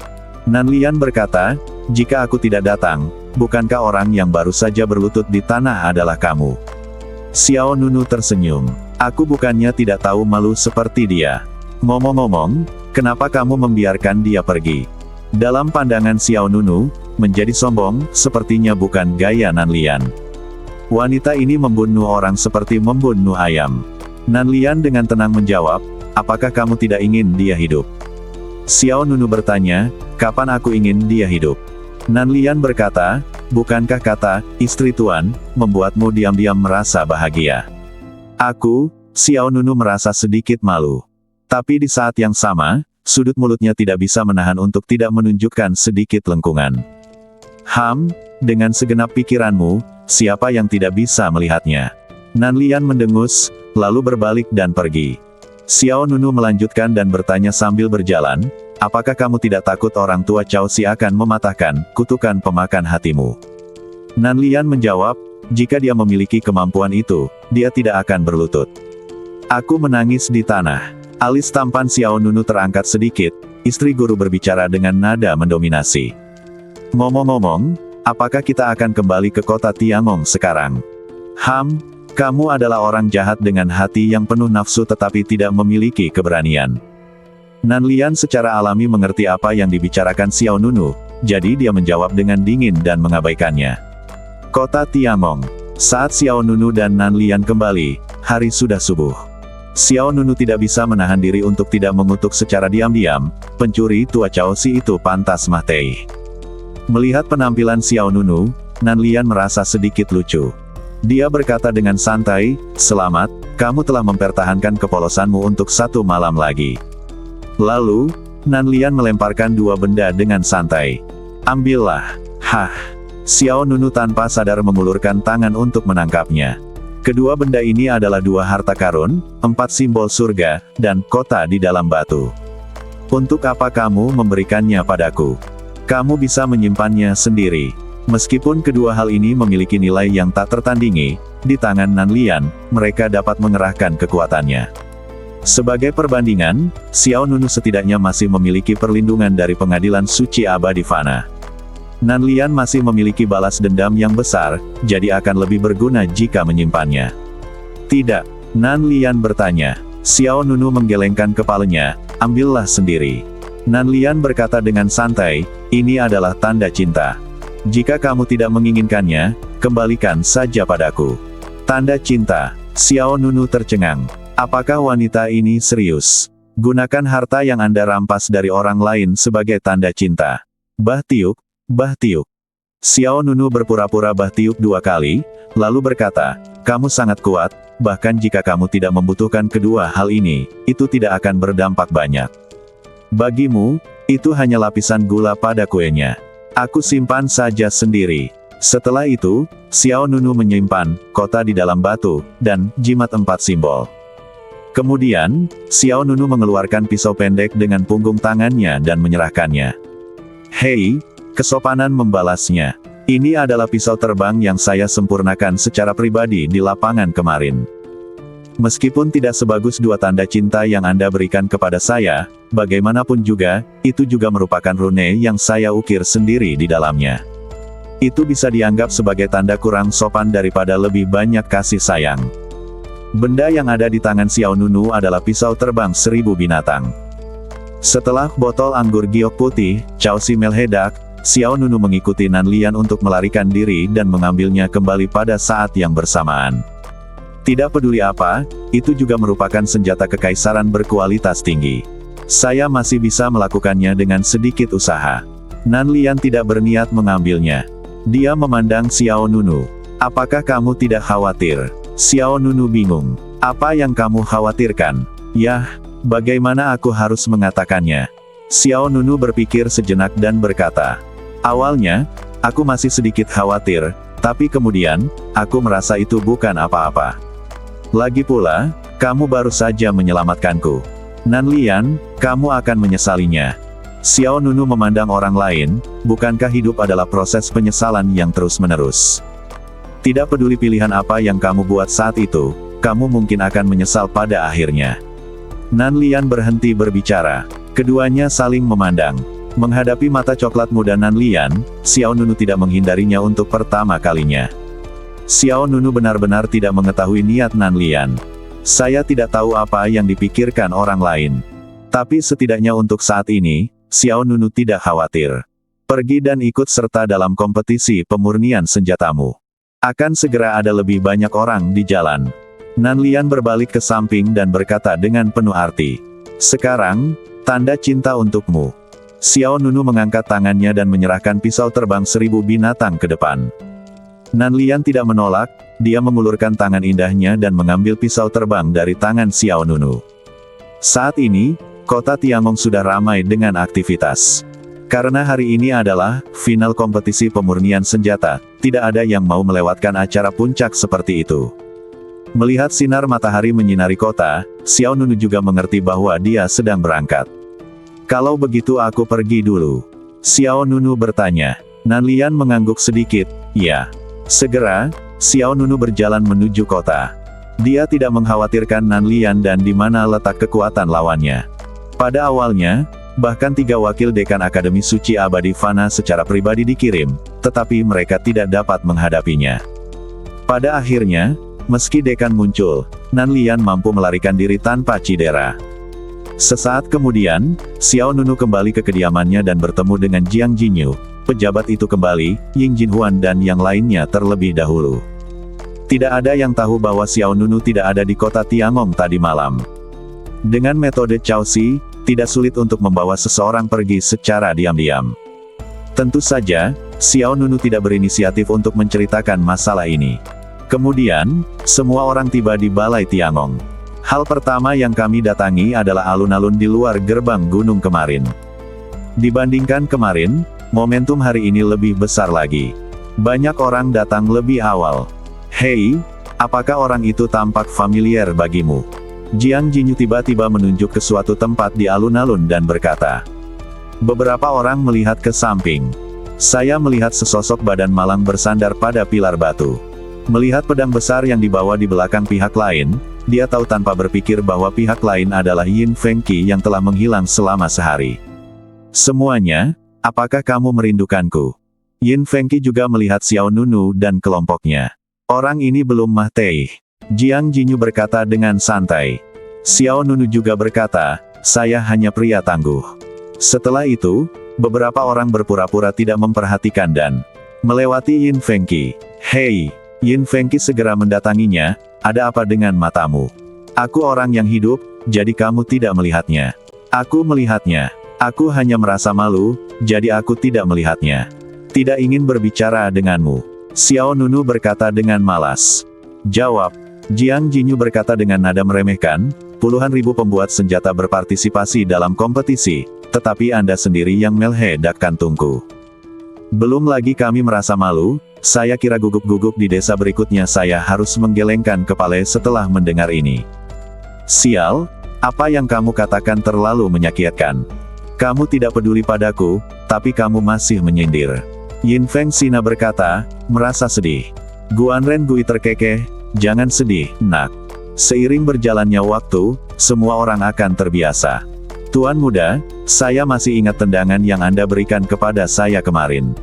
Speaker 1: Nan Lian berkata, jika aku tidak datang, bukankah orang yang baru saja berlutut di tanah adalah kamu? Xiao Nunu tersenyum. Aku bukannya tidak tahu malu seperti dia. Ngomong-ngomong, kenapa kamu membiarkan dia pergi? Dalam pandangan Xiao Nunu, menjadi sombong, sepertinya bukan gaya Nan Lian. Wanita ini membunuh orang seperti membunuh ayam. Nan Lian dengan tenang menjawab, apakah kamu tidak ingin dia hidup? Xiao Nunu bertanya, kapan aku ingin dia hidup? Nan Lian berkata, bukankah kata, istri tuan, membuatmu diam-diam merasa bahagia? Aku, Xiao Nunu merasa sedikit malu. Tapi di saat yang sama, sudut mulutnya tidak bisa menahan untuk tidak menunjukkan sedikit lengkungan. Dengan segenap pikiranmu, siapa yang tidak bisa melihatnya? Nan Lian mendengus, lalu berbalik dan pergi. Xiao Nunu melanjutkan dan bertanya sambil berjalan, apakah kamu tidak takut orang tua Cao Si akan mematahkan kutukan pemakan hatimu? Nan Lian menjawab, jika dia memiliki kemampuan itu, dia tidak akan berlutut. Aku menangis di tanah. Alis tampan Xiao Nunu terangkat sedikit, istri guru berbicara dengan nada mendominasi. Ngomong-ngomong, apakah kita akan kembali ke kota Tiangong sekarang? Kamu adalah orang jahat dengan hati yang penuh nafsu tetapi tidak memiliki keberanian. Nan Lian secara alami mengerti apa yang dibicarakan Xiao Nunu, jadi dia menjawab dengan dingin dan mengabaikannya. Kota Tiangong. Saat Xiao Nunu dan Nan Lian kembali, hari sudah subuh. Xiao Nunu tidak bisa menahan diri untuk tidak mengutuk secara diam-diam, pencuri tua Cao Si itu pantas mati. Melihat penampilan Xiao Nunu, Nan Lian merasa sedikit lucu. Dia berkata dengan santai, selamat, kamu telah mempertahankan kepolosanmu untuk 1 malam lagi. Lalu, Nan Lian melemparkan 2 benda dengan santai. Ambillah. Xiao Nunu tanpa sadar mengulurkan tangan untuk menangkapnya. Kedua benda ini adalah 2 harta karun, 4 simbol surga, dan kota di dalam batu. Untuk apa kamu memberikannya padaku? Kamu bisa menyimpannya sendiri. Meskipun kedua hal ini memiliki nilai yang tak tertandingi, di tangan Nan Lian, mereka dapat mengerahkan kekuatannya. Sebagai perbandingan, Xiao Nunu setidaknya masih memiliki perlindungan dari pengadilan suci abadi fana. Nan Lian masih memiliki balas dendam yang besar, jadi akan lebih berguna jika menyimpannya. Tidak, Nan Lian bertanya. Xiao Nunu menggelengkan kepalanya, ambillah sendiri. Nan Lian berkata dengan santai, ini adalah tanda cinta. Jika kamu tidak menginginkannya, kembalikan saja padaku. Tanda cinta. Xiao Nunu tercengang. Apakah wanita ini serius? Gunakan harta yang Anda rampas dari orang lain sebagai tanda cinta. Bah Tiuk. Xiao Nunu berpura-pura bah tiuk 2 kali, lalu berkata, kamu sangat kuat, bahkan jika kamu tidak membutuhkan kedua hal ini, itu tidak akan berdampak banyak. Bagimu, itu hanya lapisan gula pada kuenya. Aku simpan saja sendiri. Setelah itu, Xiao Nunu menyimpan kota di dalam batu, dan jimat 4 simbol. Kemudian, Xiao Nunu mengeluarkan pisau pendek dengan punggung tangannya dan menyerahkannya. Hei, kesopanan membalasnya. Ini adalah pisau terbang yang saya sempurnakan secara pribadi di lapangan kemarin. Meskipun tidak sebagus dua tanda cinta yang Anda berikan kepada saya, bagaimanapun juga, itu juga merupakan rune yang saya ukir sendiri di dalamnya. Itu bisa dianggap sebagai tanda kurang sopan daripada lebih banyak kasih sayang. Benda yang ada di tangan Xiao Nunu adalah pisau terbang 1000 binatang. Setelah botol anggur giok putih, Cao Si meledak, Xiao Nunu mengikuti Nan Lian untuk melarikan diri dan mengambilnya kembali pada saat yang bersamaan. Tidak peduli apa, itu juga merupakan senjata kekaisaran berkualitas tinggi. Saya masih bisa melakukannya dengan sedikit usaha. Nan Lian tidak berniat mengambilnya. Dia memandang Xiao Nunu. Apakah kamu tidak khawatir? Xiao Nunu bingung. Apa yang kamu khawatirkan? Yah, bagaimana aku harus mengatakannya? Xiao Nunu berpikir sejenak dan berkata, awalnya, aku masih sedikit khawatir, tapi kemudian, aku merasa itu bukan apa-apa. Lagi pula, kamu baru saja menyelamatkanku. Nan Lian, kamu akan menyesalinya. Xiao Nunu memandang orang lain, bukankah hidup adalah proses penyesalan yang terus-menerus? Tidak peduli pilihan apa yang kamu buat saat itu, kamu mungkin akan menyesal pada akhirnya. Nan Lian berhenti berbicara. Keduanya saling memandang. Menghadapi mata coklat muda Nan Lian, Xiao Nunu tidak menghindarinya untuk pertama kalinya. Xiao Nunu benar-benar tidak mengetahui niat Nan Lian. Saya tidak tahu apa yang dipikirkan orang lain. Tapi setidaknya untuk saat ini, Xiao Nunu tidak khawatir. Pergi dan ikut serta dalam kompetisi pemurnian senjatamu. Akan segera ada lebih banyak orang di jalan. Nan Lian berbalik ke samping dan berkata dengan penuh arti. Sekarang, tanda cinta untukmu. Xiao Nunu mengangkat tangannya dan menyerahkan pisau terbang 1000 binatang ke depan. Nan Lian tidak menolak, dia mengulurkan tangan indahnya dan mengambil pisau terbang dari tangan Xiao Nunu. Saat ini, kota Tiangong sudah ramai dengan aktivitas. Karena hari ini adalah final kompetisi pemurnian senjata, tidak ada yang mau melewatkan acara puncak seperti itu. Melihat sinar matahari menyinari kota, Xiao Nunu juga mengerti bahwa dia sedang berangkat. Kalau begitu aku pergi dulu. Xiao Nunu bertanya. Nan Lian mengangguk sedikit, ya. Segera, Xiao Nunu berjalan menuju kota. Dia tidak mengkhawatirkan Nan Lian dan di mana letak kekuatan lawannya. Pada awalnya, bahkan 3 wakil dekan Akademi Suci Abadi Fana secara pribadi dikirim, tetapi mereka tidak dapat menghadapinya. Pada akhirnya, meski dekan muncul, Nan Lian mampu melarikan diri tanpa cedera. Sesaat kemudian, Xiao Nunu kembali ke kediamannya dan bertemu dengan Jiang Jinyu. Pejabat itu kembali, Ying Jinhuan dan yang lainnya terlebih dahulu. Tidak ada yang tahu bahwa Xiao Nunu tidak ada di kota Tiangong tadi malam. Dengan metode Cao Si, tidak sulit untuk membawa seseorang pergi secara diam-diam. Tentu saja, Xiao Nunu tidak berinisiatif untuk menceritakan masalah ini. Kemudian, semua orang tiba di Balai Tiangong. Hal pertama yang kami datangi adalah alun-alun di luar gerbang gunung kemarin. Dibandingkan kemarin, momentum hari ini lebih besar lagi. Banyak orang datang lebih awal. Hei, apakah orang itu tampak familiar bagimu? Jiang Jinyu tiba-tiba menunjuk ke suatu tempat di alun-alun dan berkata. Beberapa orang melihat ke samping. Saya melihat sesosok badan malang bersandar pada pilar batu. Melihat pedang besar yang dibawa di belakang pihak lain, dia tahu tanpa berpikir bahwa pihak lain adalah Yin Fengqi yang telah menghilang selama sehari. Semuanya, apakah kamu merindukanku? Yin Fengqi juga melihat Xiao Nunu dan kelompoknya. Orang ini belum mati. Jiang Jinyu berkata dengan santai. Xiao Nunu juga berkata, saya hanya pria tangguh. Setelah itu, beberapa orang berpura-pura tidak memperhatikan dan melewati Yin Fengqi. Hei, Yin Fengqi segera mendatanginya, ada apa dengan matamu? Aku orang yang hidup, jadi kamu tidak melihatnya. Aku melihatnya. Aku hanya merasa malu, jadi aku tidak melihatnya. Tidak ingin berbicara denganmu. Xiao Nunu berkata dengan malas. Jawab. Jiang Jinyu berkata dengan nada meremehkan, puluhan ribu pembuat senjata berpartisipasi dalam kompetisi, tetapi Anda sendiri yang meledak kantungku. Belum lagi kami merasa malu, saya kira gugup-gugup di desa berikutnya saya harus menggelengkan kepala setelah mendengar ini. Sial, apa yang kamu katakan terlalu menyakitkan. Kamu tidak peduli padaku, tapi kamu masih menyindir. Yin Feng Sina berkata, merasa sedih. Guanren Gui terkekeh, jangan sedih, nak. Seiring berjalannya waktu, semua orang akan terbiasa. Tuan muda, saya masih ingat tendangan yang Anda berikan kepada saya kemarin.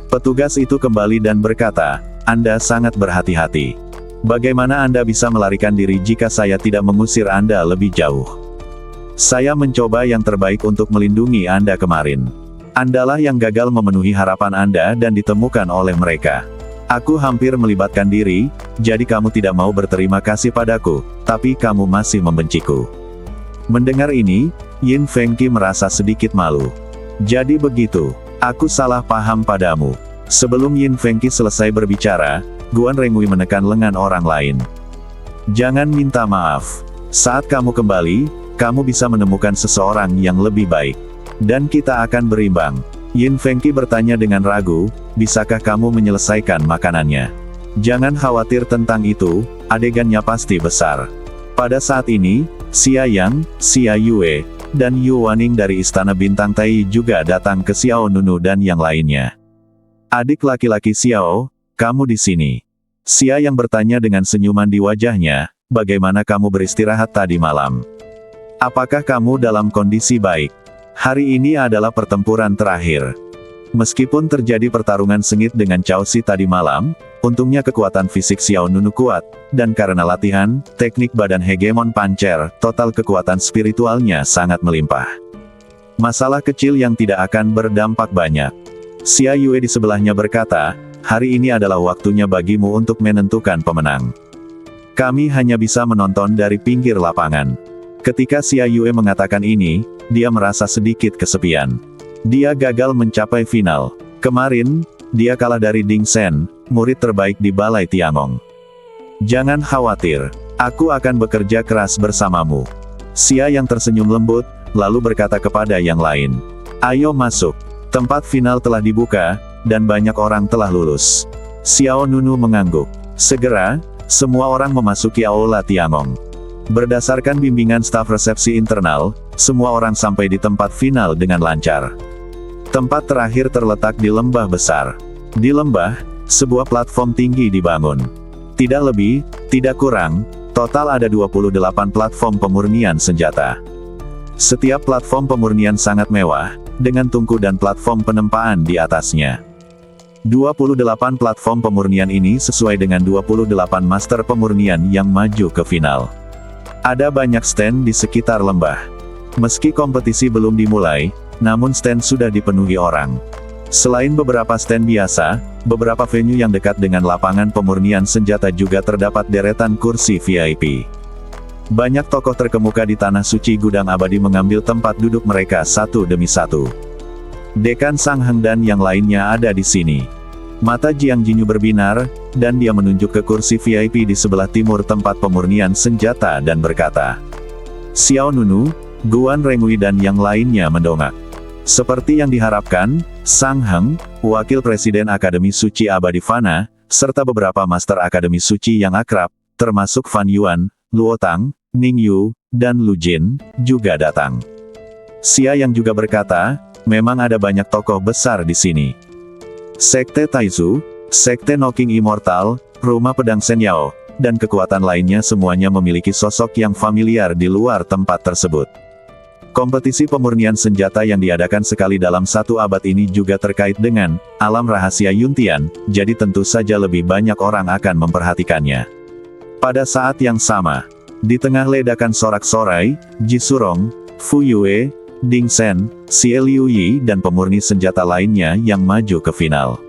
Speaker 1: Petugas itu kembali dan berkata, Anda sangat berhati-hati. Bagaimana Anda bisa melarikan diri jika saya tidak mengusir Anda lebih jauh? Saya mencoba yang terbaik untuk melindungi Anda kemarin. Andalah yang gagal memenuhi harapan Anda dan ditemukan oleh mereka. Aku hampir melibatkan diri, jadi kamu tidak mau berterima kasih padaku, tapi kamu masih membenciku. Mendengar ini, Yin Fengqi merasa sedikit malu. Jadi begitu, aku salah paham padamu. Sebelum Yin Fengqi selesai berbicara, Guan Rengui menekan lengan orang lain. Jangan minta maaf. Saat kamu kembali, kamu bisa menemukan seseorang yang lebih baik. Dan kita akan berimbang. Yin Fengqi bertanya dengan ragu, bisakah kamu menyelesaikan makanannya? Jangan khawatir tentang itu, adegannya pasti besar. Pada saat ini, Xia Yang, Xia Yue, dan Yu Waning dari Istana Bintang Tai juga datang ke Xiao Nunu dan yang lainnya. Adik laki-laki Xiao, kamu di sini. Xia Yang bertanya dengan senyuman di wajahnya, bagaimana kamu beristirahat tadi malam? Apakah kamu dalam kondisi baik? Hari ini adalah pertempuran terakhir. Meskipun terjadi pertarungan sengit dengan Cao Si tadi malam, untungnya kekuatan fisik Xiao Nunu kuat, dan karena latihan, teknik badan hegemon pancer, total kekuatan spiritualnya sangat melimpah. Masalah kecil yang tidak akan berdampak banyak. Xia Yue di sebelahnya berkata, hari ini adalah waktunya bagimu untuk menentukan pemenang. Kami hanya bisa menonton dari pinggir lapangan. Ketika Xia Yue mengatakan ini, dia merasa sedikit kesepian. Dia gagal mencapai final. Kemarin, dia kalah dari Ding Sen, murid terbaik di Balai Tiangong. Jangan khawatir, aku akan bekerja keras bersamamu. Xia yang tersenyum lembut, lalu berkata kepada yang lain. Ayo masuk. Tempat final telah dibuka, dan banyak orang telah lulus. Xiao Nunu mengangguk. Segera, semua orang memasuki Aula Tiangong. Berdasarkan bimbingan staf resepsi internal, semua orang sampai di tempat final dengan lancar. Tempat terakhir terletak di lembah besar. Di lembah, sebuah platform tinggi dibangun. Tidak lebih, tidak kurang, total ada 28 platform pemurnian senjata. Setiap platform pemurnian sangat mewah, dengan tungku dan platform penempaan di atasnya. 28 platform pemurnian ini sesuai dengan 28 master pemurnian yang maju ke final. Ada banyak stand di sekitar lembah. Meski kompetisi belum dimulai, namun stand sudah dipenuhi orang. Selain beberapa stand biasa, beberapa venue yang dekat dengan lapangan pemurnian senjata juga terdapat deretan kursi VIP. Banyak tokoh terkemuka di Tanah Suci Gudang Abadi mengambil tempat duduk mereka satu demi satu. Dekan Sang Heng dan yang lainnya ada di sini. Mata Jiang Jinyu berbinar, dan dia menunjuk ke kursi VIP di sebelah timur tempat pemurnian senjata dan berkata, Xiao Nunu, Guan Rengui dan yang lainnya mendongak. Seperti yang diharapkan, Sang Heng, Wakil Presiden Akademi Suci Abadi Fana, serta beberapa Master Akademi Suci yang akrab, termasuk Fan Yuan, Luo Tang, Ning Yu, dan Lu Jin, juga datang. Xia yang juga berkata, memang ada banyak tokoh besar di sini. Sekte Taizu, Sekte Knocking Immortal, Rumah Pedang Sen Yao, dan kekuatan lainnya semuanya memiliki sosok yang familiar di luar tempat tersebut. Kompetisi pemurnian senjata yang diadakan sekali dalam satu abad ini juga terkait dengan alam rahasia Yuntian, jadi tentu saja lebih banyak orang akan memperhatikannya. Pada saat yang sama, di tengah ledakan sorak-sorai, Ji Surong, Fu Yue, Ding Sen, Xie Liu Yi dan pemurni senjata lainnya yang maju ke final.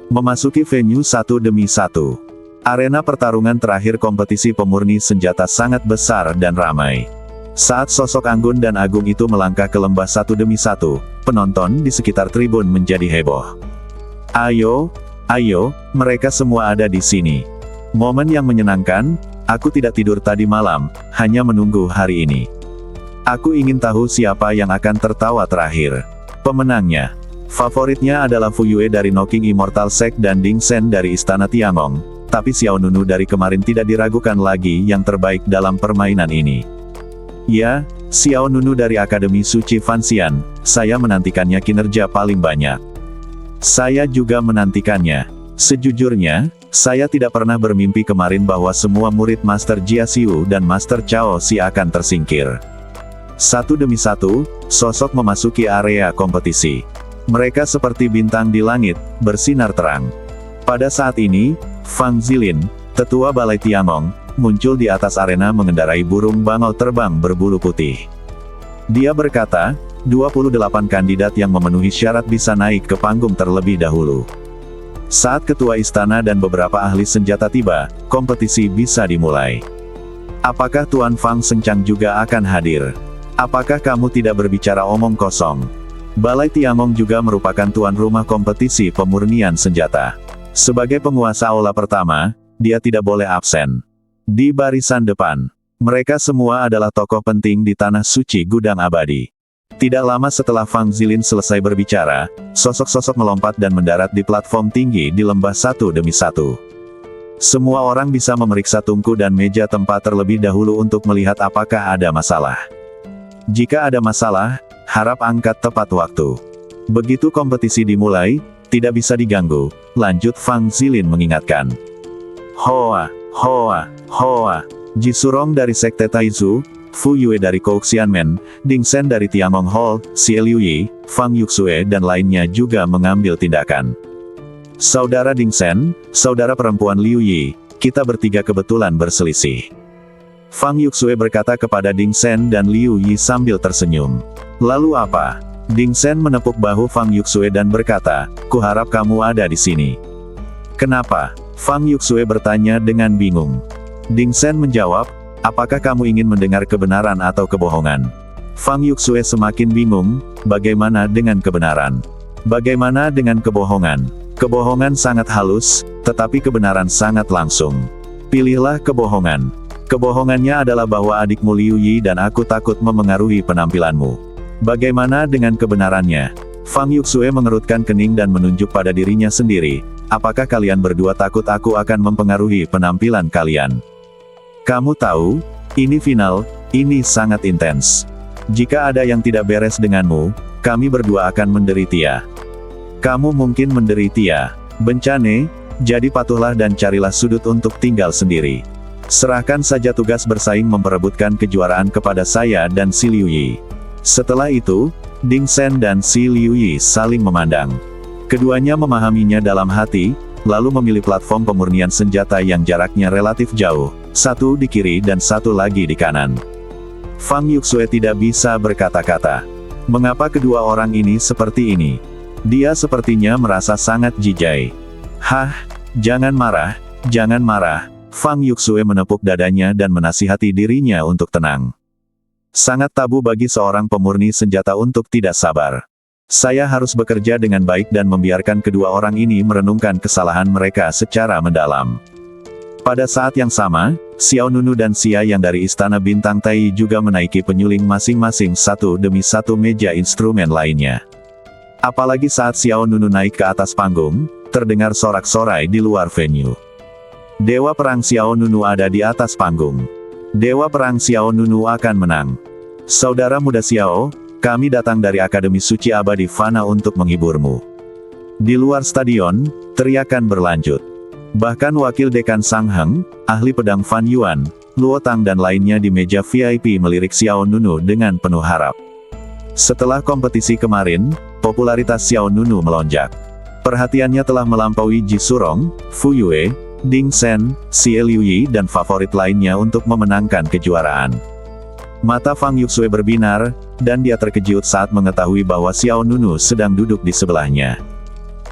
Speaker 1: Memasuki venue satu demi satu. Arena pertarungan terakhir kompetisi pemurni senjata sangat besar dan ramai. Saat sosok Anggun dan Agung itu melangkah ke lembah satu demi satu, penonton di sekitar tribun menjadi heboh. Ayo, ayo, mereka semua ada di sini. Momen yang menyenangkan, aku tidak tidur tadi malam, hanya menunggu hari ini. Aku ingin tahu siapa yang akan tertawa terakhir. Pemenangnya. Favoritnya adalah Fu Yue dari Knocking Immortal Sect dan Ding Sen dari Istana Tiangong, tapi Xiao Nunu dari kemarin tidak diragukan lagi yang terbaik dalam permainan ini. Ya, Xiao Nunu dari Akademi Suci Fanxian, saya menantikannya kinerja paling banyak. Saya juga menantikannya. Sejujurnya, saya tidak pernah bermimpi kemarin bahwa semua murid Master Jia Xiu dan Master Cao Xi akan tersingkir. Satu demi satu, sosok memasuki area kompetisi. Mereka seperti bintang di langit, bersinar terang. Pada saat ini, Fang Zilin, tetua Balai Tiangong, muncul di atas arena mengendarai burung bangau terbang berbulu putih. Dia berkata, 28 kandidat yang memenuhi syarat bisa naik ke panggung terlebih dahulu. Saat ketua istana dan beberapa ahli senjata tiba, kompetisi bisa dimulai. Apakah Tuan Fang Sencang juga akan hadir? Apakah kamu tidak berbicara omong kosong? Balai Tiangong juga merupakan tuan rumah kompetisi pemurnian senjata. Sebagai penguasa aula pertama, dia tidak boleh absen. Di barisan depan, mereka semua adalah tokoh penting di tanah suci gudang abadi. Tidak lama setelah Fang Zilin selesai berbicara, sosok-sosok melompat dan mendarat di platform tinggi di lembah satu demi satu. Semua orang bisa memeriksa tungku dan meja tempat terlebih dahulu untuk melihat apakah ada masalah. Jika ada masalah, harap angkat tepat waktu. Begitu kompetisi dimulai, tidak bisa diganggu, lanjut Fang Zilin mengingatkan. Hoa, Hoa, Hoa, Jisurong dari Sekte Taizu, Fu Yue dari Kouxianmen, Ding Shen dari Tiangong Hall, Xie Liuyi, Fang Yuxue dan lainnya juga mengambil tindakan. Saudara Ding Shen, saudara perempuan Liuyi, kita bertiga kebetulan berselisih. Fang Yuxue berkata kepada Ding Shen dan Liuyi sambil tersenyum. Lalu apa? Ding Shen menepuk bahu Fang Yuxue dan berkata, kuharap kamu ada di sini. Kenapa? Fang Yuxue bertanya dengan bingung. Ding Shen menjawab, apakah kamu ingin mendengar kebenaran atau kebohongan? Fang Yuxue semakin bingung, bagaimana dengan kebenaran? Bagaimana dengan kebohongan? Kebohongan sangat halus, tetapi kebenaran sangat langsung. Pilihlah kebohongan. Kebohongannya adalah bahwa adikmu Liu Yi dan aku takut memengaruhi penampilanmu. Bagaimana dengan kebenarannya? Fang Yuxue mengerutkan kening dan menunjuk pada dirinya sendiri. Apakah kalian berdua takut aku akan mempengaruhi penampilan kalian? Kamu tahu, ini final, ini sangat intens. Jika ada yang tidak beres denganmu, kami berdua akan menderita. Kamu mungkin menderita bencana, jadi patuhlah dan carilah sudut untuk tinggal sendiri. Serahkan saja tugas bersaing memperebutkan kejuaraan kepada saya dan si Liu Yi. Setelah itu, Ding Shen dan si Liu Yi saling memandang. Keduanya memahaminya dalam hati, lalu memilih platform pemurnian senjata yang jaraknya relatif jauh, satu di kiri dan satu lagi di kanan. Fang Yuxue tidak bisa berkata-kata. Mengapa kedua orang ini seperti ini? Dia sepertinya merasa sangat jijai. Hah, jangan marah, jangan marah. Fang Yuxue menepuk dadanya dan menasihati dirinya untuk tenang. Sangat tabu bagi seorang pemurni senjata untuk tidak sabar. Saya harus bekerja dengan baik dan membiarkan kedua orang ini merenungkan kesalahan mereka secara mendalam. Pada saat yang sama, Xiao Nunu dan Xia yang dari Istana Bintang Tai juga menaiki penyuling masing-masing satu demi satu meja instrumen lainnya. Apalagi saat Xiao Nunu naik ke atas panggung, terdengar sorak-sorai di luar venue. Dewa Perang Xiao Nunu ada di atas panggung. Dewa Perang Xiao Nunu akan menang. Saudara muda Xiao, kami datang dari Akademi Suci Abadi Fana untuk menghiburmu. Di luar stadion, teriakan berlanjut. Bahkan wakil dekan Sang Heng, ahli pedang Fan Yuan, Luo Tang dan lainnya di meja VIP melirik Xiao Nunu dengan penuh harap. Setelah kompetisi kemarin, popularitas Xiao Nunu melonjak. Perhatiannya telah melampaui Jisurong, Fu Yue, Ding Shen, Xie Liuyi dan favorit lainnya untuk memenangkan kejuaraan. Mata Fang Yuxue berbinar, dan dia terkejut saat mengetahui bahwa Xiao Nunu sedang duduk di sebelahnya.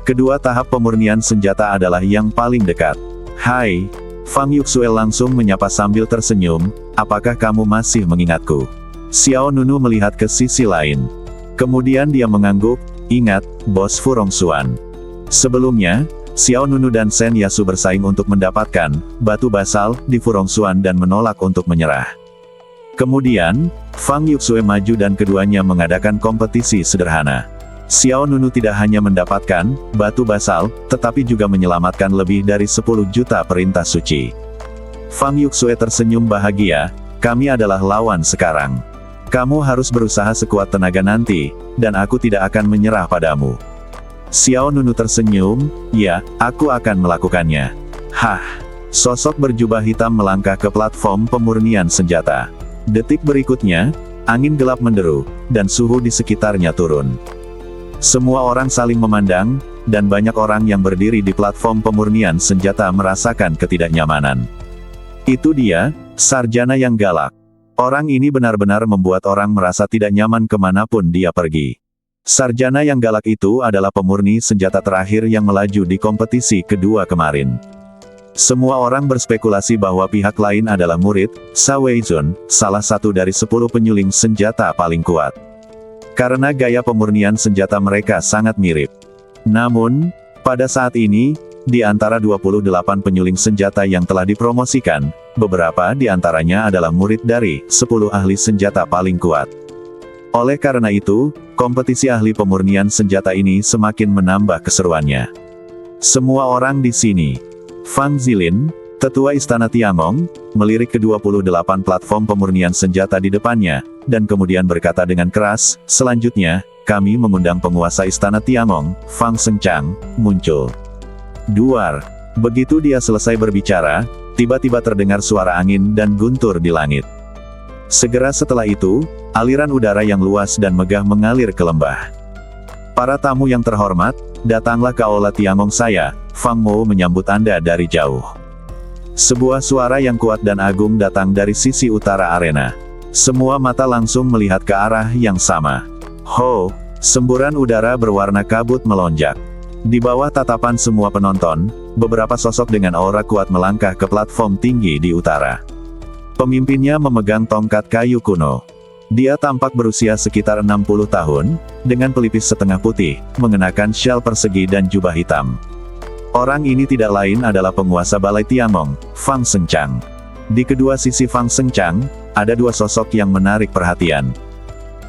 Speaker 1: Kedua tahap pemurnian senjata adalah yang paling dekat. Hai, Fang Yuxue langsung menyapa sambil tersenyum, apakah kamu masih mengingatku? Xiao Nunu melihat ke sisi lain. Kemudian dia mengangguk, ingat, bos Fu Rongxuan. Sebelumnya, Xiao Nunu dan Shen Yasu bersaing untuk mendapatkan batu basal di Fu Rongxuan dan menolak untuk menyerah. Kemudian, Fang Yuxue maju dan keduanya mengadakan kompetisi sederhana. Xiao Nunu tidak hanya mendapatkan batu basal, tetapi juga menyelamatkan lebih dari 10 juta perintah suci. Fang Yuxue tersenyum bahagia, kami adalah lawan sekarang. Kamu harus berusaha sekuat tenaga nanti, dan aku tidak akan menyerah padamu. Xiao Nunu tersenyum, ya, aku akan melakukannya. Hah. Sosok berjubah hitam melangkah ke platform pemurnian senjata. Detik berikutnya, angin gelap menderu, dan suhu di sekitarnya turun. Semua orang saling memandang, dan banyak orang yang berdiri di platform pemurnian senjata merasakan ketidaknyamanan. Itu dia, sarjana yang galak. Orang ini benar-benar membuat orang merasa tidak nyaman kemanapun dia pergi. Sarjana yang galak itu adalah pemurni senjata terakhir yang melaju di kompetisi kedua kemarin. Semua orang berspekulasi bahwa pihak lain adalah murid, Sa Weizun, salah satu dari 10 penyuling senjata paling kuat. Karena gaya pemurnian senjata mereka sangat mirip. Namun, pada saat ini, di antara 28 penyuling senjata yang telah dipromosikan, beberapa di antaranya adalah murid dari 10 ahli senjata paling kuat. Oleh karena itu, kompetisi ahli pemurnian senjata ini semakin menambah keseruannya. Semua orang di sini. Fang Zilin, tetua Istana Tiangong, melirik ke-28 platform pemurnian senjata di depannya, dan kemudian berkata dengan keras, selanjutnya, kami mengundang penguasa Istana Tiangong, Fang Sengchang, muncul. Duar. Begitu dia selesai berbicara, tiba-tiba terdengar suara angin dan guntur di langit. Segera setelah itu, aliran udara yang luas dan megah mengalir ke lembah. Para tamu yang terhormat, datanglah ke aula Tiangong saya, Fang Mo menyambut Anda dari jauh. Sebuah suara yang kuat dan agung datang dari sisi utara arena. Semua mata langsung melihat ke arah yang sama. Ho! Semburan udara berwarna kabut melonjak. Di bawah tatapan semua penonton, beberapa sosok dengan aura kuat melangkah ke platform tinggi di utara. Pemimpinnya memegang tongkat kayu kuno. Dia tampak berusia sekitar 60 tahun, dengan pelipis setengah putih, mengenakan syal persegi dan jubah hitam. Orang ini tidak lain adalah penguasa Balai Tiangong, Fang Sengchang. Di kedua sisi Fang Sengchang, ada dua sosok yang menarik perhatian.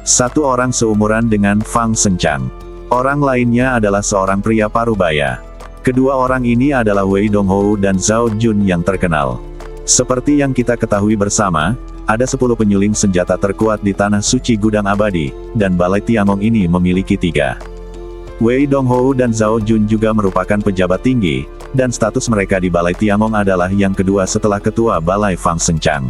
Speaker 1: Satu orang seumuran dengan Fang Sengchang. Orang lainnya adalah seorang pria parubaya. Kedua orang ini adalah Wei Donghou dan Zhao Jun yang terkenal. Seperti yang kita ketahui bersama, ada 10 penyuling senjata terkuat di Tanah Suci Gudang Abadi, dan Balai Tiangong ini memiliki 3. Wei Donghou dan Zhao Jun juga merupakan pejabat tinggi, dan status mereka di Balai Tiangong adalah yang kedua setelah ketua Balai Fang Sengchang.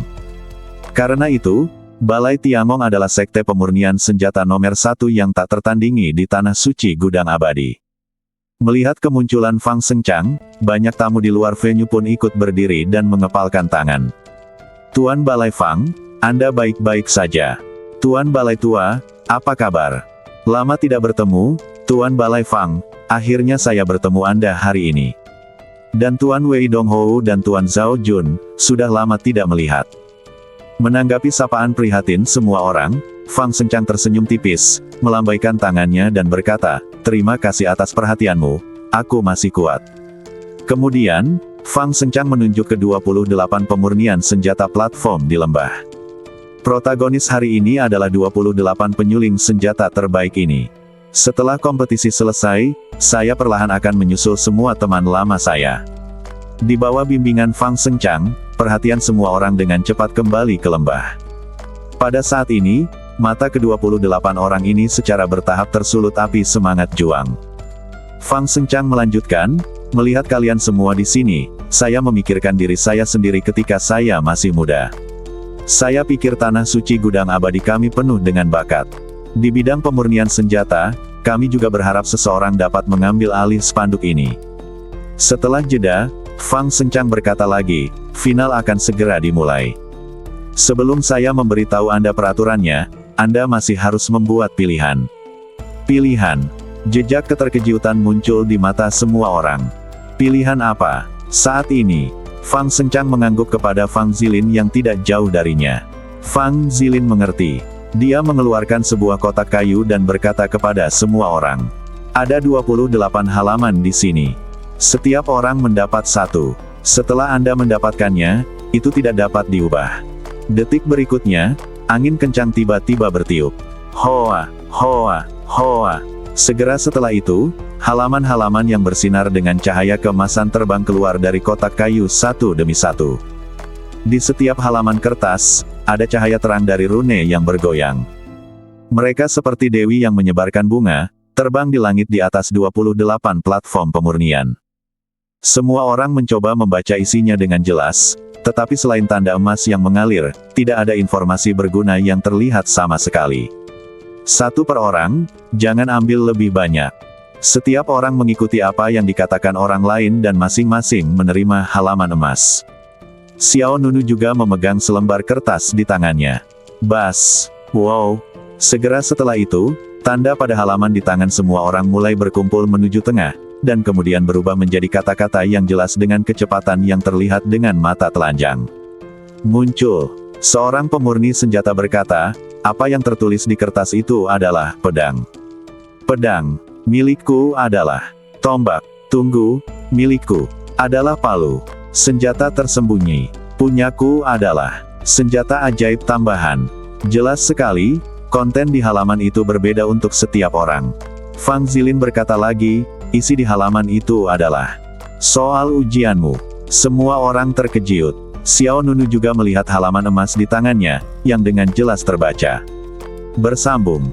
Speaker 1: Karena itu, Balai Tiangong adalah sekte pemurnian senjata nomor 1 yang tak tertandingi di Tanah Suci Gudang Abadi. Melihat kemunculan Fang Sengchang, banyak tamu di luar venue pun ikut berdiri dan mengepalkan tangan. Tuan Balai Fang, Anda baik-baik saja. Tuan Balai Tua, apa kabar? Lama tidak bertemu, Tuan Balai Fang, akhirnya saya bertemu Anda hari ini. Dan Tuan Wei Donghou dan Tuan Zhao Jun, sudah lama tidak melihat. Menanggapi sapaan prihatin semua orang, Fang Sengchang tersenyum tipis, melambaikan tangannya dan berkata, terima kasih atas perhatianmu, aku masih kuat. Kemudian, Fang Sengchang menunjuk ke 28 pemurnian senjata platform di lembah. Protagonis hari ini adalah 28 penyuling senjata terbaik ini. Setelah kompetisi selesai, saya perlahan akan menyusul semua teman lama saya. Di bawah bimbingan Fang Sengchang, perhatian semua orang dengan cepat kembali ke lembah. Pada saat ini, mata ke-28 orang ini secara bertahap tersulut api semangat juang. Fang Sengchang melanjutkan, melihat kalian semua di sini, saya memikirkan diri saya sendiri ketika saya masih muda. Saya pikir Tanah Suci Gudang Abadi kami penuh dengan bakat. Di bidang pemurnian senjata, kami juga berharap seseorang dapat mengambil alih spanduk ini. Setelah jeda, Fang Sengchang berkata lagi, final akan segera dimulai. Sebelum saya memberitahu Anda peraturannya, Anda masih harus membuat pilihan. Pilihan. Jejak keterkejutan muncul di mata semua orang. Pilihan apa? Saat ini, Fang Sengchang mengangguk kepada Fang Zilin yang tidak jauh darinya. Fang Zilin mengerti. Dia mengeluarkan sebuah kotak kayu dan berkata kepada semua orang. Ada 28 halaman di sini. Setiap orang mendapat 1. Setelah Anda mendapatkannya, itu tidak dapat diubah. Detik berikutnya, angin kencang tiba-tiba bertiup. Hoa, hoa, hoa. Segera setelah itu, halaman-halaman yang bersinar dengan cahaya keemasan terbang keluar dari kotak kayu satu demi satu. Di setiap halaman kertas, ada cahaya terang dari rune yang bergoyang. Mereka seperti dewi yang menyebarkan bunga, terbang di langit di atas 28 platform pemurnian. Semua orang mencoba membaca isinya dengan jelas, tetapi selain tanda emas yang mengalir, tidak ada informasi berguna yang terlihat sama sekali. Satu per orang, jangan ambil lebih banyak. Setiap orang mengikuti apa yang dikatakan orang lain dan masing-masing menerima halaman emas. Xiao Nunu juga memegang selembar kertas di tangannya. Bas, wow. Segera setelah itu, tanda pada halaman di tangan semua orang mulai berkumpul menuju tengah, dan kemudian berubah menjadi kata-kata yang jelas dengan kecepatan yang terlihat dengan mata telanjang. Muncul. Seorang pemurni senjata berkata, apa yang tertulis di kertas itu adalah pedang. Pedang. Milikku adalah tombak. Tunggu, milikku adalah palu. Senjata tersembunyi. Punyaku adalah senjata ajaib tambahan. Jelas sekali, konten di halaman itu berbeda untuk setiap orang. Fang Zilin berkata lagi, isi di halaman itu adalah soal ujianmu. Semua orang terkejut. Xiao Nunu juga melihat halaman emas di tangannya, yang dengan jelas terbaca. Bersambung.